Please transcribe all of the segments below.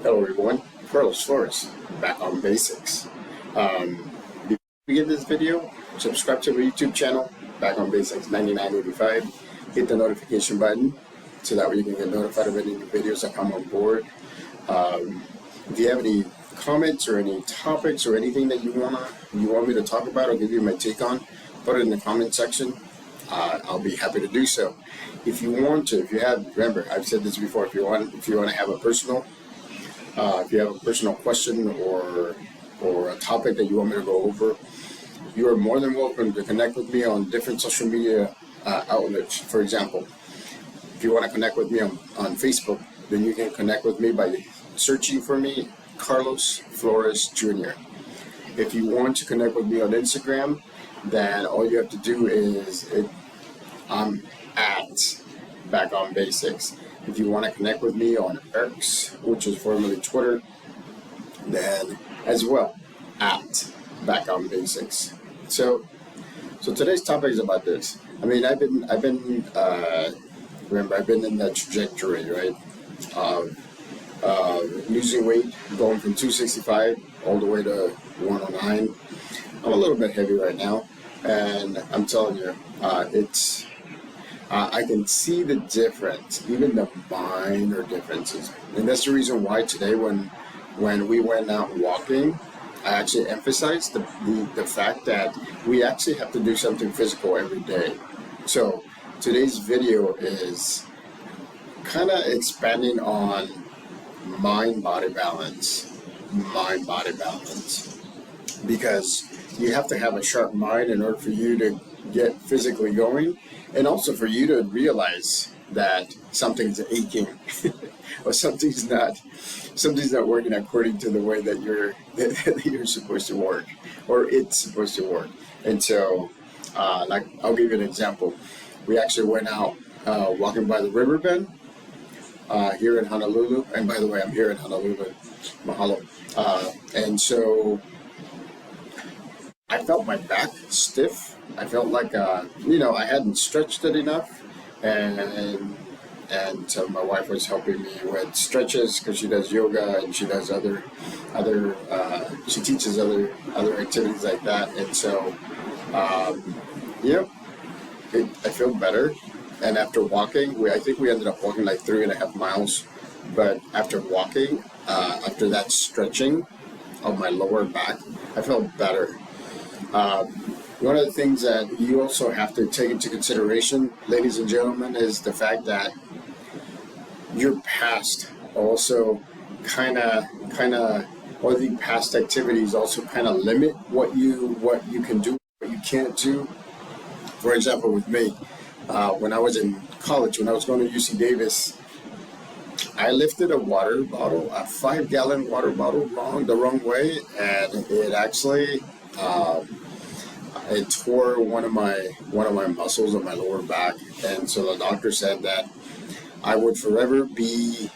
Hello everyone, Carlos Flores, back on basics. Before we begin this video, subscribe to our YouTube channel, Back on Basics 9985. Hit the notification button so that way you can get notified of any new videos that come on board. If you have any comments or any topics or anything that you want me to talk about or give you my take on, put it in the comment section. I'll be happy to do so. If you want to, remember, I've said this before. If you want to have a personal, if you have a personal question or a topic that you want me to go over, you are more than welcome to connect with me on different social media outlets. For example, if you want to connect with me on Facebook, then you can connect with me by searching for me, Carlos Flores Jr. If you want to connect with me on Instagram, then all you have to do is I'm at Back on Basics. If you want to connect with me on X, which is formerly Twitter, then as well at Back on Basics. So today's topic is about this. I mean, I've been in that trajectory, right? Losing weight, going from 265 all the way to 109. I'm a little bit heavy right now, and I'm telling you, I can see the difference, even the minor differences. And that's the reason why today when we went out walking, I actually emphasized the fact that we actually have to do something physical every day. So today's video is kind of expanding on mind-body balance, because you have to have a sharp mind in order for you to get physically going, and also for you to realize that something's aching or something's not working according to the way that you're supposed to work, or it's supposed to work. And so like, I'll give you an example. We actually went out walking by the river bend here in Honolulu, and by the way, I'm here in Honolulu, mahalo. And so I felt my back stiff. I felt like I hadn't stretched it enough, and so my wife was helping me with stretches because she does yoga and she does other she teaches other activities like that. And so I feel better. And after walking, I think we ended up walking like 3.5 miles. But after walking, after that stretching of my lower back, I felt better. One of the things that you also have to take into consideration, ladies and gentlemen, is the fact that your past also or the past activities also kind of limit what you can do, what you can't do. For example, with me, when I was in college, when I was going to UC Davis, I lifted a water bottle, a 5-gallon water bottle, the wrong way, and it actually it tore one of my muscles on my lower back. And so the doctor said that I would forever be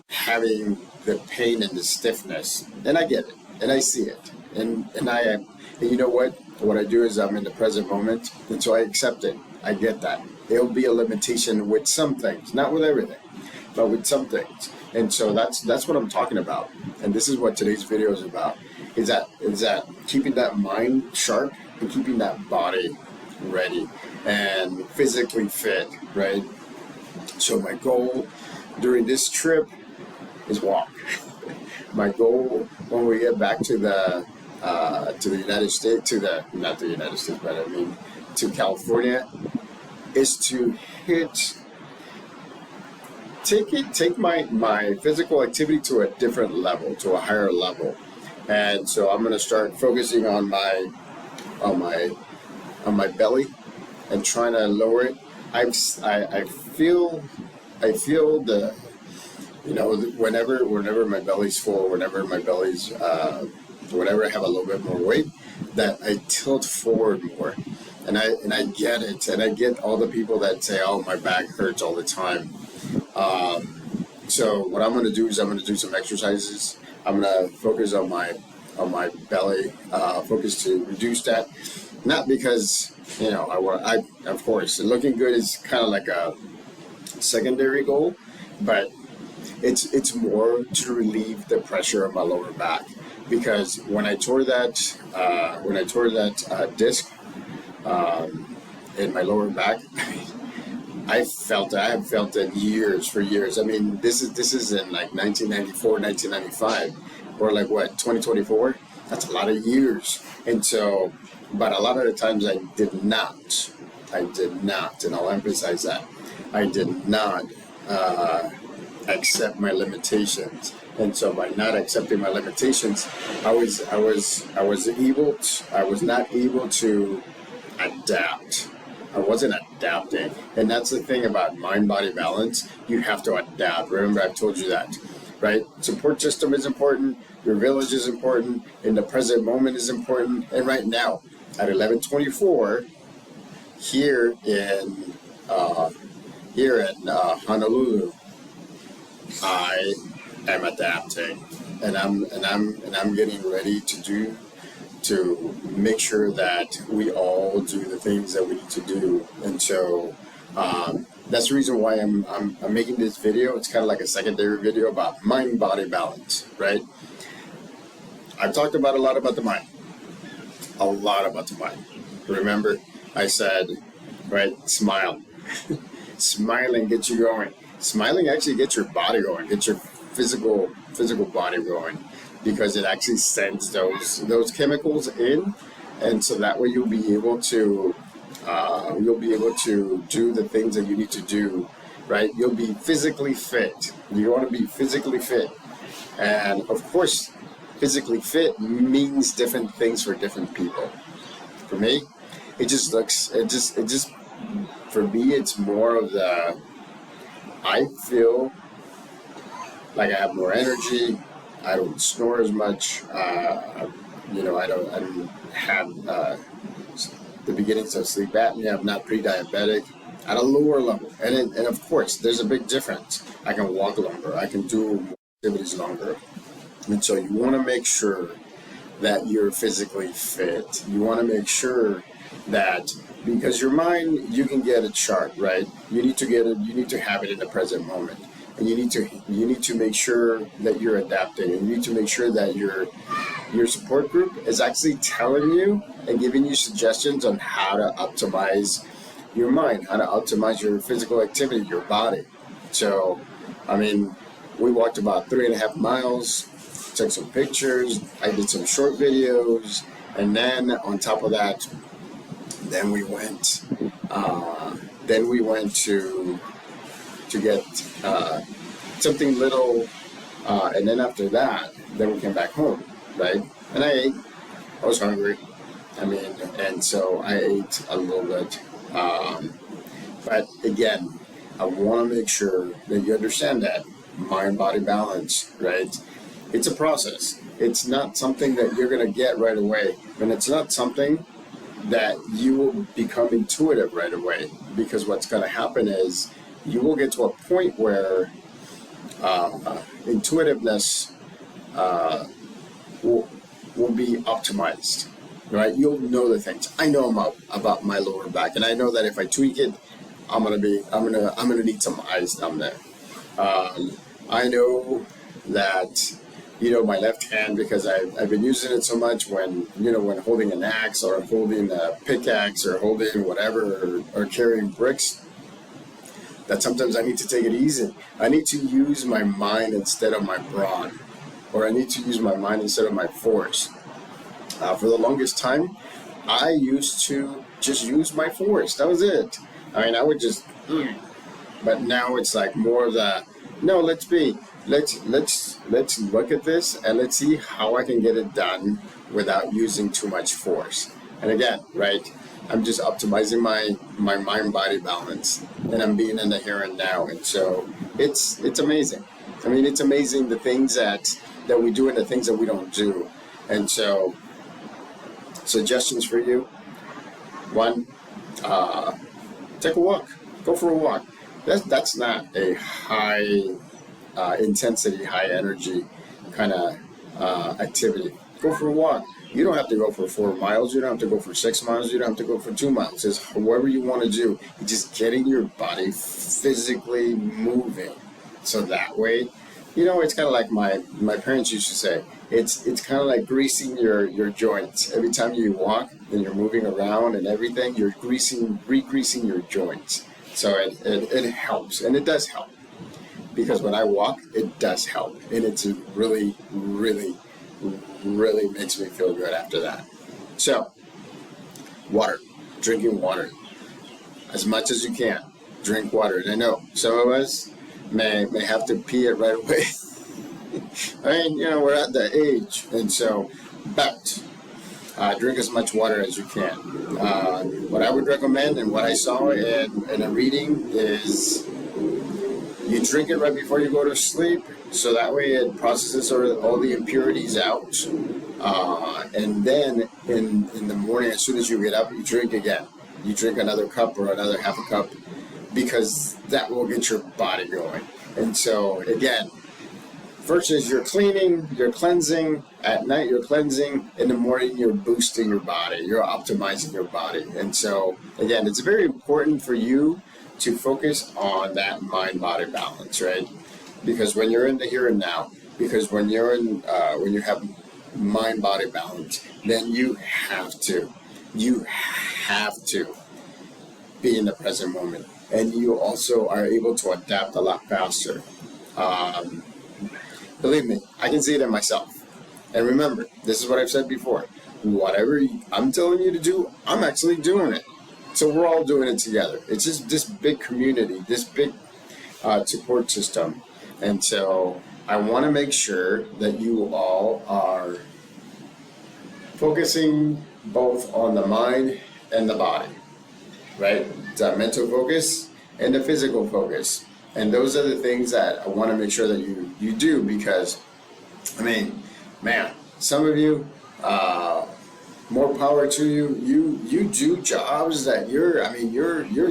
having the pain and the stiffness. And I get it, and I see it, and you know what? What I do is I'm in the present moment, and so I accept it. I get that. There'll be a limitation with some things, not with everything, but with some things. And so that's what I'm talking about. And this is what today's video is about. Is that keeping that mind sharp and keeping that body ready and physically fit, right? So my goal during this trip is walk. My goal when we get back to the United States, not the United States, but I mean to California, is to take my physical activity to a different level, to a higher level. And so I'm going to start focusing on my belly and trying to lower it. I feel the, whenever my belly's full, whenever I have a little bit more weight, that I tilt forward more. And I get it, and I get all the people that say, "Oh, my back hurts all the time." So what I'm going to do is I'm going to do some exercises. I'm going to focus on my belly, focus to reduce that. Not because of course looking good is kind of like a secondary goal, but It's more to relieve the pressure of my lower back, because when I tore that disc in my lower back, I have felt it for years. I mean, this is in like 1994, 1995, or like what, 2024? That's a lot of years. And so, but a lot of the times I did not, and I'll emphasize that, I did not accept my limitations. And so by not accepting my limitations, I was not able to adapt. I wasn't adapting. And that's the thing about mind-body balance. You have to adapt. Remember, I've told you that, right? Support system is important. Your village is important. In the present moment is important. And right now, at 11:24, here in Honolulu, I am adapting, and I'm getting ready to make sure that we all do the things that we need to do. And so that's the reason why I'm making this video. It's kind of like a secondary video about mind-body balance, right? I've talked about a lot about the mind. Remember, I said, right, smile. Smiling gets you going. Smiling actually gets your body going, gets your physical body going, because it actually sends those chemicals in, and so that way you'll be able to do the things that you need to do, right? You'll be physically fit. You want to be physically fit, and of course, physically fit means different things for different people. For me, for me, it's more of I feel like I have more energy. I don't snore as much. I don't have the beginnings of sleep apnea. I'm not pre-diabetic at a lower level. And of course, there's a big difference. I can walk longer. I can do activities longer. And so you want to make sure that you're physically fit. You want to make sure that, because your mind, you can get it sharp, right? You need to have it in the present moment. And you need to make sure that you're adapting, and you need to make sure that your support group is actually telling you and giving you suggestions on how to optimize your mind, how to optimize your physical activity, your body. So, I mean, we walked about 3.5 miles, took some pictures, I did some short videos, and then on top of that, then we went to get something little, and then after that, then we came back home, right? And I ate. I was hungry. I mean, and so I ate a little bit. But again, I want to make sure that you understand that mind-body balance, right? It's a process. It's not something that you're going to get right away, and it's not something that you will become intuitive right away, because what's going to happen is you will get to a point where intuitiveness will be optimized, right? You'll know the things. I know about my lower back, and I know that if I tweak it, I'm gonna need some ice down there. I know that, my left hand, because I've been using it so much when holding an axe or holding a pickaxe or holding whatever or carrying bricks, that sometimes I need to take it easy. I need to use my mind instead of my brawn, or I need to use my mind instead of my force. For the longest time, I used to just use my force. That was it. I mean, I would just, but now it's like more of the, no, let's look at this and let's see how I can get it done without using too much force. And again, right, I'm just optimizing my mind-body balance, and I'm being in the here and now. And so it's amazing. I mean, it's amazing the things that we do and the things that we don't do. And so, suggestions for you: 1, take a walk. Go for a walk. That's not a high intensity, high energy kind of activity. Go for a walk. You don't have to go for 4 miles. You don't have to go for 6 miles. You don't have to go for 2 miles. It's however you want to do. You're just getting your body physically moving. So that way it's kind of like my parents used to say. It's kind of like greasing your joints. Every time you walk and you're moving around and everything, you're re-greasing your joints. So it helps, and it does help, because when I walk, it does help, and it's really, really, really makes me feel good after that. So, water, drinking water as much as you can. Drink water, and I know some of us may have to pee it right away. I mean, we're at the age, and so, but drink as much water as you can. What I would recommend, and what I saw in a reading, is you drink it right before you go to sleep, so that way it processes all the impurities out. And then in the morning, as soon as you get up, you drink again. You drink another cup or another half a cup, because that will get your body going. And so, again, first is you're cleaning, you're cleansing. At night, you're cleansing. In the morning, you're boosting your body. You're optimizing your body. And so, again, it's very important for you to focus on that mind-body balance, right? Because when you're in the here and now, because when you have mind-body balance, then you have to be in the present moment. And you also are able to adapt a lot faster. Believe me, I can see it in myself. And remember, this is what I've said before. Whatever I'm telling you to do, I'm actually doing it. So we're all doing it together. It's just this big community, this big support system. And so I want to make sure that you all are focusing both on the mind and the body, right? The mental focus and the physical focus. And those are the things that I want to make sure that you do, because, I mean, man, some of you, more power to you. You do jobs that you're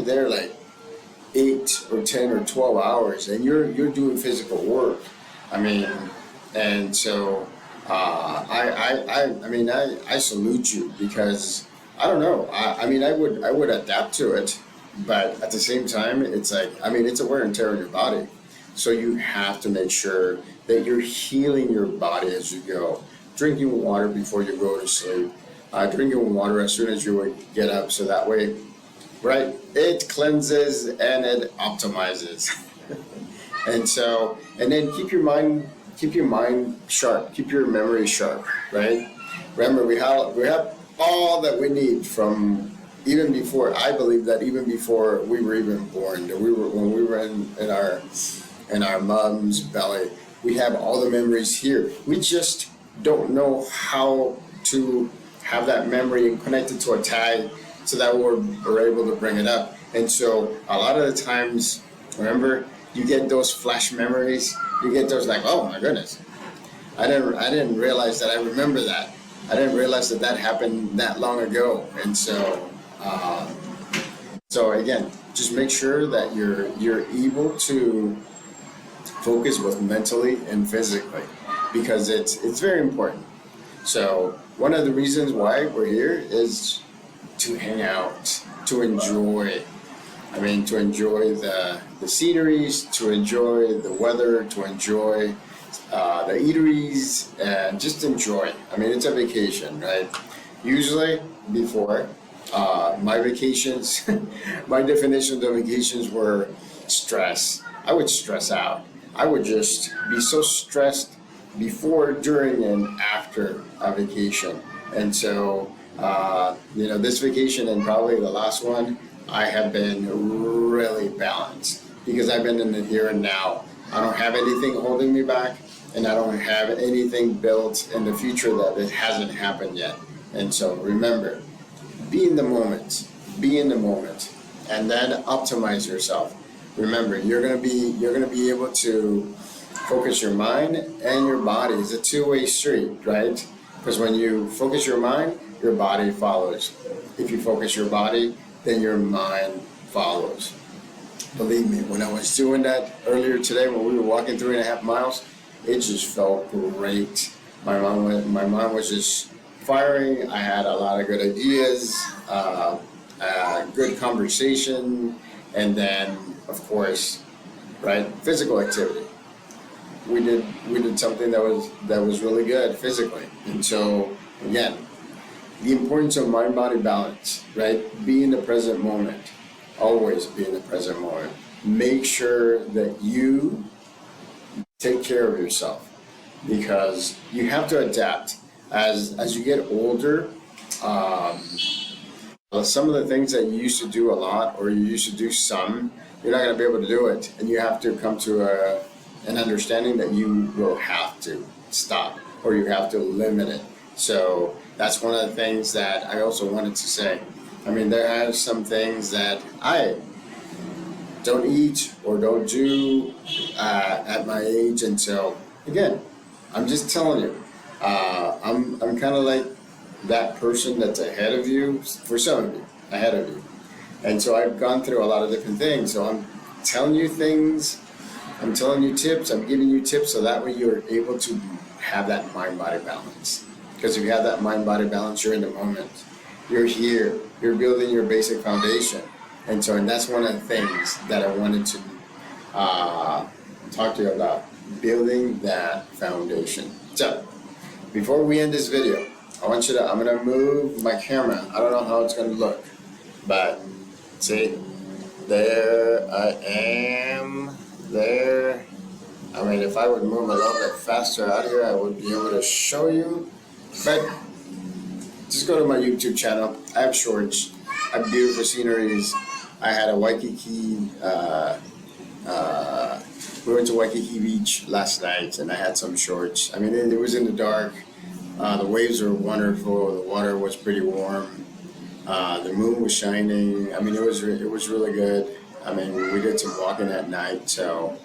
there like 8 or 10 or 12 hours, and you're doing physical work. I mean, and so I salute you, because I don't know. I would adapt to it, but at the same time, it's like, it's a wear and tear on your body. So you have to make sure that you're healing your body as you go. Drinking water before you go to sleep. Drinking water as soon as you get up, so that way, right, it cleanses and it optimizes. and then keep your mind sharp, keep your memory sharp, right? Remember, we have all that we need from even before. I believe that even before we were even born, that when we were in our mom's belly, we have all the memories here. We just don't know how to have that memory and connect it to a tag, so that we're able to bring it up. And so a lot of the times, remember, you get those flash memories. You get those like, oh my goodness, I didn't realize that I remember that. I didn't realize that happened that long ago. And so, so again, just make sure that you're able to focus both mentally and physically, because it's very important. So one of the reasons why we're here is to hang out, to enjoy. To enjoy the sceneries, to enjoy the weather, to enjoy the eateries, and just enjoy. It's a vacation, right? Usually before, my vacations, my definitions of vacations were stress. I would stress out. I would just be so stressed before, during, and after a vacation. And so, this vacation and probably the last one, I have been really balanced, because I've been in the here and now. I don't have anything holding me back, and I don't have anything built in the future that it hasn't happened yet. And so remember, be in the moment, and then optimize yourself. Remember, you're gonna be able to focus your mind and your body. It's a two-way street, right? Because when you focus your mind, your body follows. If you focus your body, then your mind follows. Believe me, when I was doing that earlier today, when we were walking 3.5 miles, it just felt great. My mind was just firing. I had a lot of good ideas, good conversation, and then, of course, right, physical activity. we did something that was really good physically. And so again, the importance of mind body balance, right? Be in the present moment. Always be in the present moment. Make sure that you take care of yourself, because you have to adapt as you get older. Some of the things that you used to do a lot, or you used to do some, you're not going to be able to do it, and you have to come to an understanding that you will have to stop, or you have to limit it. So that's one of the things that I also wanted to say. I mean, there are some things that I don't eat or don't do at my age, and so again, I'm just telling you, I'm kind of like that person that's ahead of you, for some of you, ahead of you. And so I've gone through a lot of different things. So I'm telling you things, I'm telling you tips, I'm giving you tips, so that way you're able to have that mind-body balance. Because if you have that mind-body balance, you're in the moment. You're here, you're building your basic foundation. And that's one of the things that I wanted to talk to you about, building that foundation. So before we end this video, I'm gonna move my camera. I don't know how it's gonna look, but see, there I am, there. I mean, if I would move a little bit faster out here, I would be able to show you, but just go to my YouTube channel. I have shorts, I have beautiful sceneries. I had a Waikiki, we went to Waikiki Beach last night, and I had some shorts. I mean, it was in the dark. The waves were wonderful. The water was pretty warm. The moon was shining. I mean, it was really good. I mean, we did some walking at night. So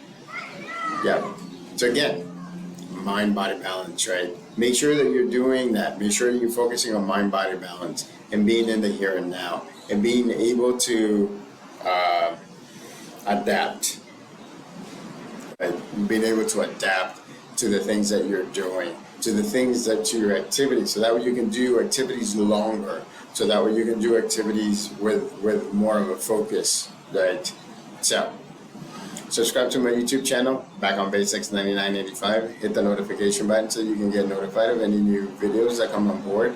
yeah. So again, mind-body balance, right? Make sure that you're doing that. Make sure you're focusing on mind-body balance and being in the here and now, and being able to adapt. Right? Being able to adapt to the things that you're doing, to the things to your activities, so that way you can do activities longer, so that way you can do activities with more of a focus, right? So subscribe to my YouTube channel, Back on Basics 99.85. Hit the notification button so you can get notified of any new videos that come on board.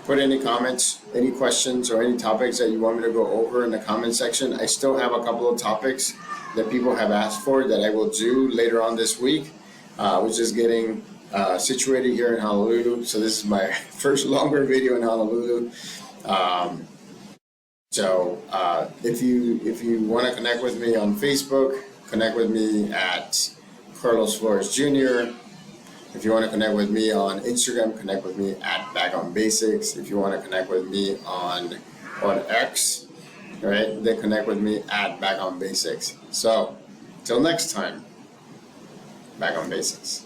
Put any comments, any questions, or any topics that you want me to go over in the comment section. I still have a couple of topics that people have asked for that I will do later on this week. I was just getting situated here in Honolulu, so this is my first longer video in Honolulu. If you want to connect with me on Facebook, connect with me at Carlos Flores Jr. If you want to connect with me on Instagram, connect with me at Back on Basics. If you want to connect with me on X, right, then connect with me at Back on Basics. So, till next time, Back on Basics.